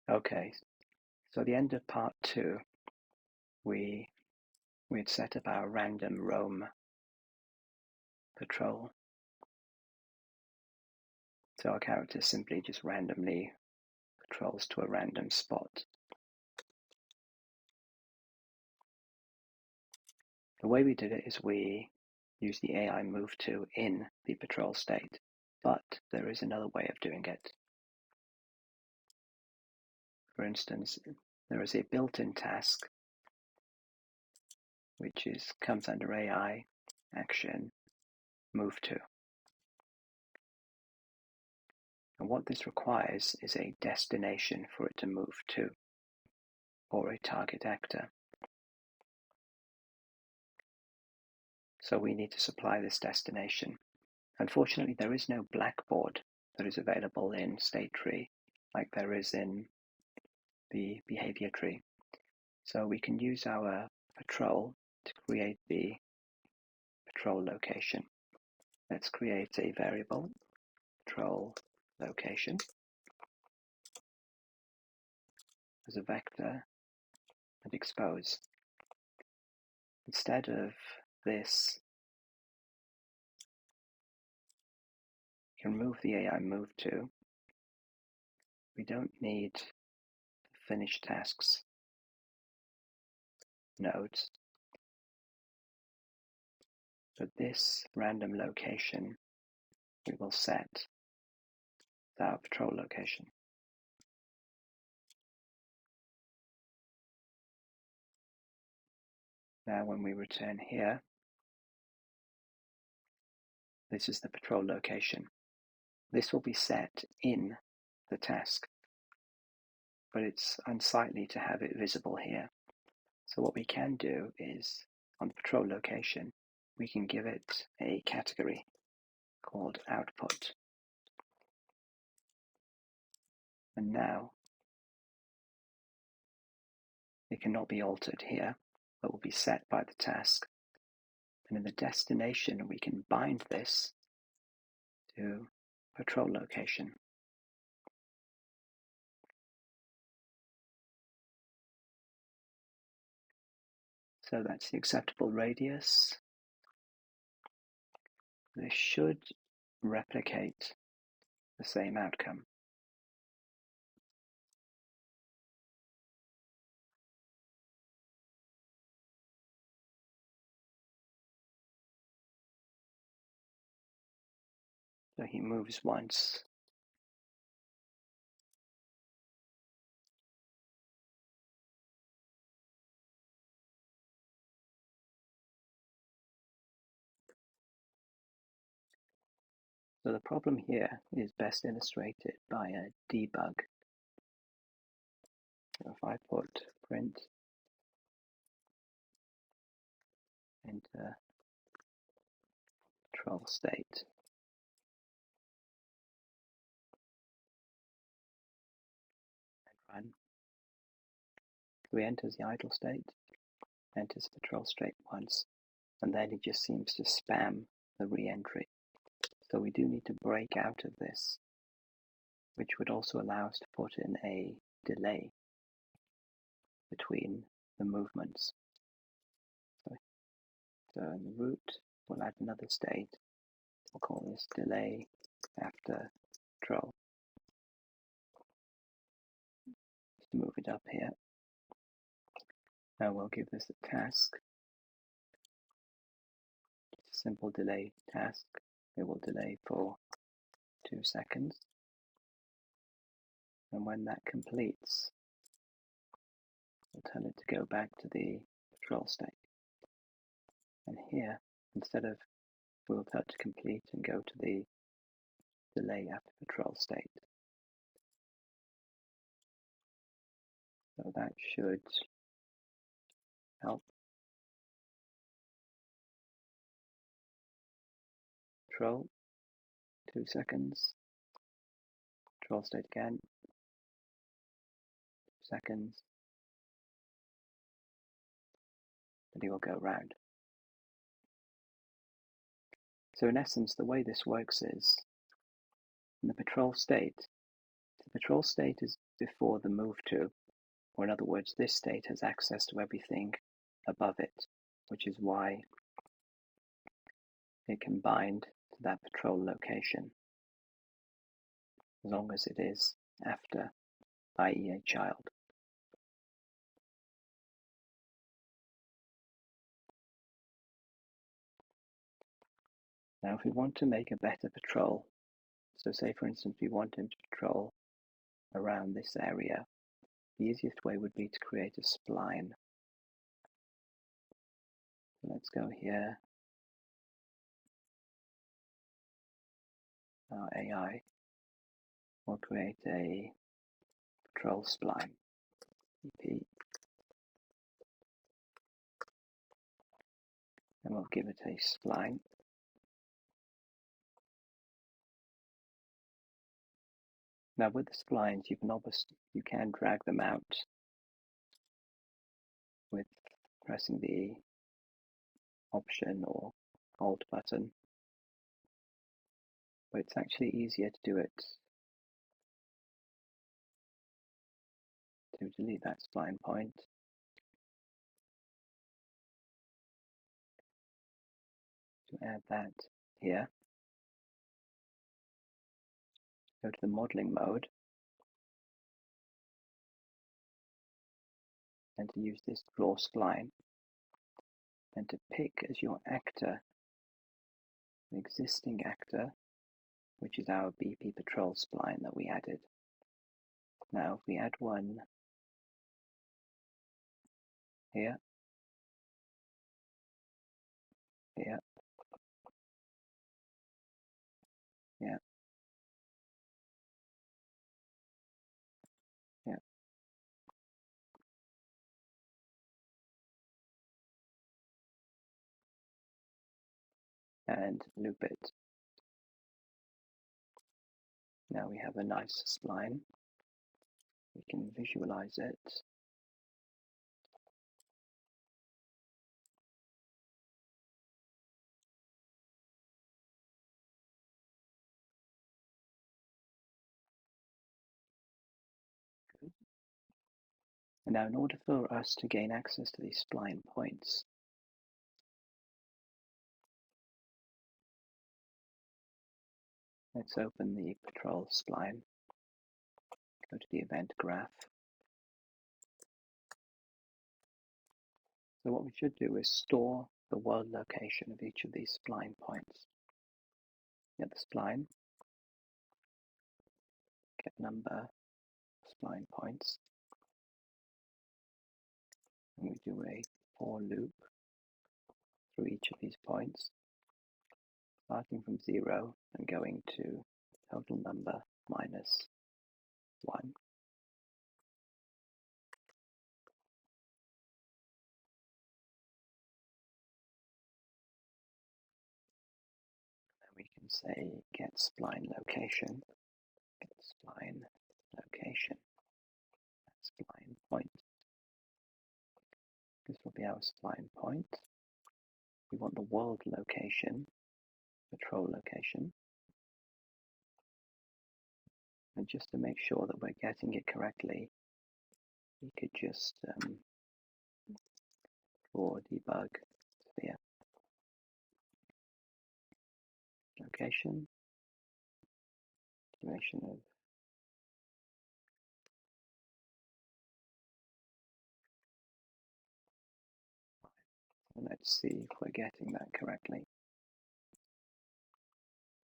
Okay, so at the end of part 2, we had set up our random roam patrol. So our character simply just randomly patrols to a random spot. The way we did it is we use the AI move to in the patrol state, but there is another way of doing it. For instance, there is a built-in task which comes under AI action move to. And what this requires is a destination for it to move to, or a target actor. So we need to supply this destination. Unfortunately, there is no blackboard that is available in state tree like there is in the behavior tree. So we can use our patrol to create the patrol location. Let's create a variable, patrol location, as a vector and expose. Instead of this, you can remove the AI move to. We don't need the finish tasks nodes. But this random location we will set as our patrol location. Now when we return here, this is the patrol location. This will be set in the task, but it's unsightly to have it visible here. So what we can do is, on the patrol location, we can give it a category called output. And now it cannot be altered here, but will be set by the task. And in the destination, we can bind this to patrol location. So that's the acceptable radius. This should replicate the same outcome. So he moves once. So the problem here is best illustrated by a debug. So if I put print into control state, and run, so he enters the idle state, enters patrol state once, and then he just seems to spam the re-entry. So we do need to break out of this, which would also allow us to put in a delay between the movements. So in the root, we'll add another state. We'll call this delay after patrol. Just move it up here. Now we'll give this a task. It's a simple delay task. It will delay for 2 seconds. And when that completes, we'll tell it to go back to the patrol state. And here, instead of, we'll tell it to complete and go to the delay after patrol state. So that should help. Patrol, 2 seconds. Patrol state again, 2 seconds. Then he will go round. So in essence, the way this works is, in the patrol state, to Patrol state is before the move to, or in other words, this state has access to everything above it, which is why it can bind to that patrol location, as long as it is after, i.e. a child. Now, if we want to make a better patrol, so say for instance we want him to patrol around this area, the easiest way would be to create a spline. Let's go here, our AI will create a patrol spline, EP, and we'll give it a spline. Now with the splines, you can drag them out with pressing the Option or Alt button, but it's actually easier to do it to delete that spline point. To add that here, go to the modeling mode and to use this draw spline and to pick as your actor an existing actor, which is our BP patrol spline that we added. Now if we add one here, here, yeah, yeah, and loop it. Now we have a nice spline. We can visualize it. And now in order for us to gain access to these spline points, let's open the patrol spline, go to the event graph. So what we should do is store the world location of each of these spline points. Get the spline, get number spline points, and we do a for loop through each of these points, starting from 0 and going to total number minus 1. And we can say get spline location, spline point. This will be our spline point. We want the world location, patrol location. And just to make sure that we're getting it correctly, we could just draw debug sphere location, duration of and let's see if we're getting that correctly.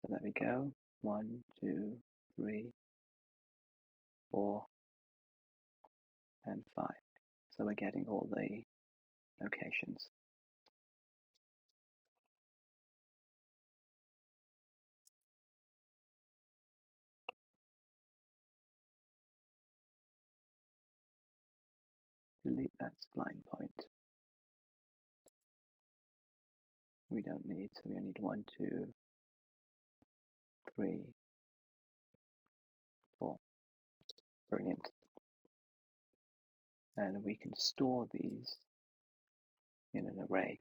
So there we go. 1, 2, 3, 4, and 5. So we're getting all the locations. Delete that spline point. We don't need, so we only need 1, 2, 3, 4. Brilliant. And we can store these in an array.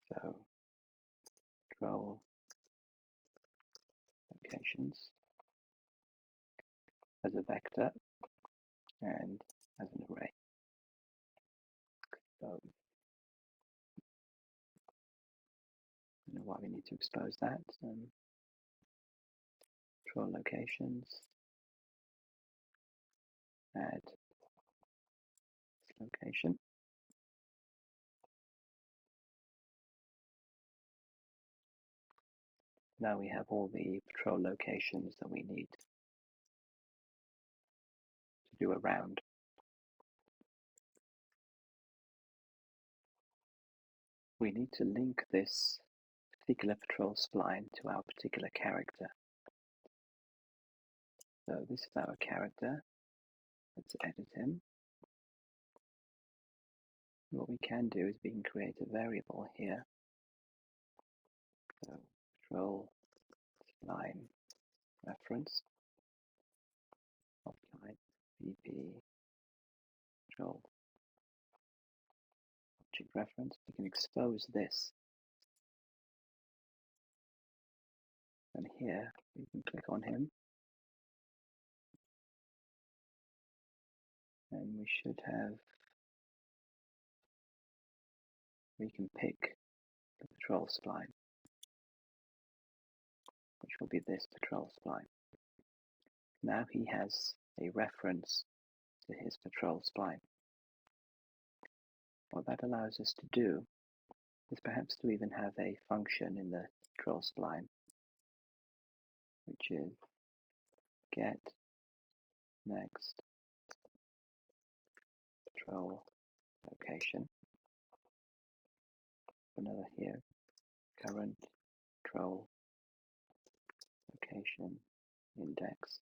So control locations as a vector and as an array. So I don't know why we need to expose that. Control locations, add location. Now we have all the patrol locations that we need to do a round. We need to link this particular patrol spline to our particular character. So this is our character. Let's edit him. What we can do is we can create a variable here. So patrol spline reference of type VP patrol object reference. We can expose this. And here we can click on him. And we should have, we can pick the patrol spline, which will be this patrol spline. Now he has a reference to his patrol spline. What that allows us to do is perhaps to even have a function in the patrol spline, which is get next patrol location. Another here, current patrol location index,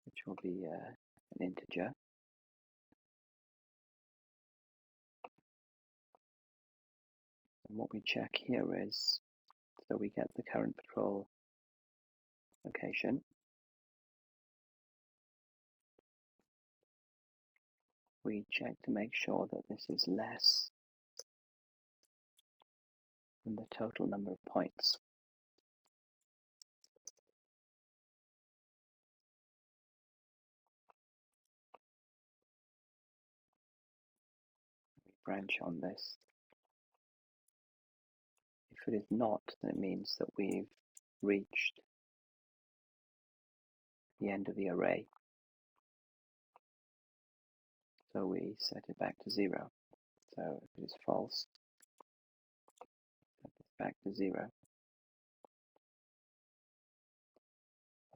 which will be an integer. And what we check here is, so we get the current patrol location. We check to make sure that this is less than the total number of points. We branch on this. If it is not, then it means that we've reached the end of the array. So we set it back to 0. So if it is false, set it back to 0.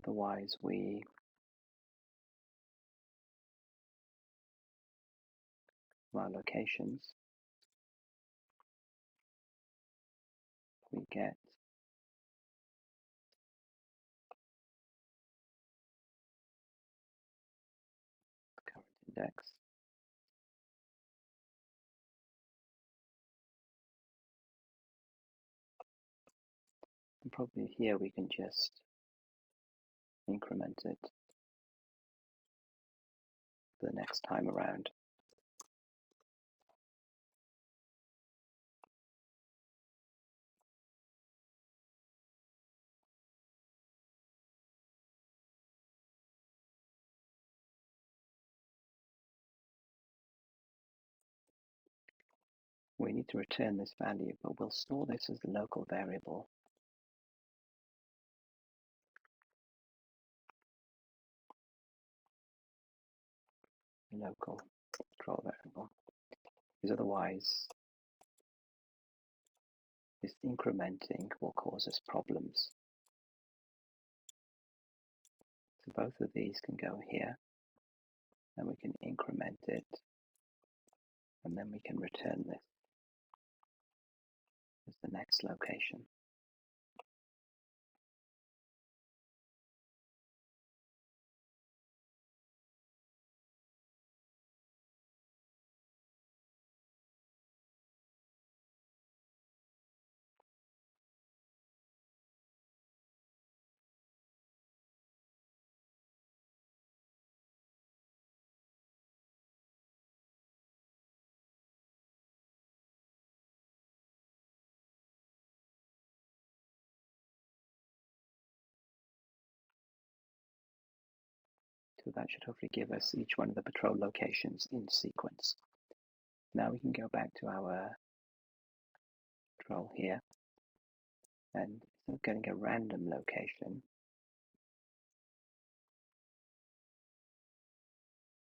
Otherwise, our locations, we get the current index. And probably here we can just increment it the next time around. We need to return this value, but we'll store this as a local variable. Local control variable. Because otherwise, this incrementing will cause us problems. So both of these can go here, and we can increment it, and then we can return this as the next location. So that should hopefully give us each one of the patrol locations in sequence. Now we can go back to our patrol here, and instead of getting a random location,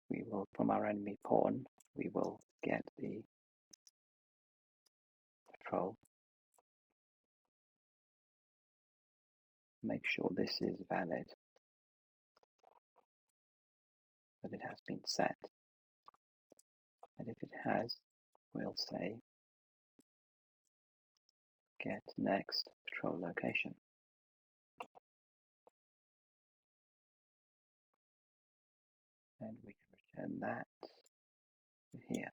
we will, from our enemy pawn, we will get the patrol. Make sure this is valid, that it has been set. And if it has, we'll say get next patrol location. And we can return that to here.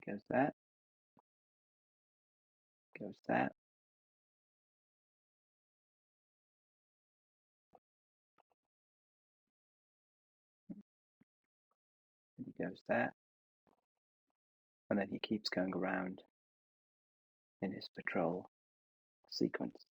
There goes that. Goes that. And he goes that. And then he keeps going around in his patrol sequence.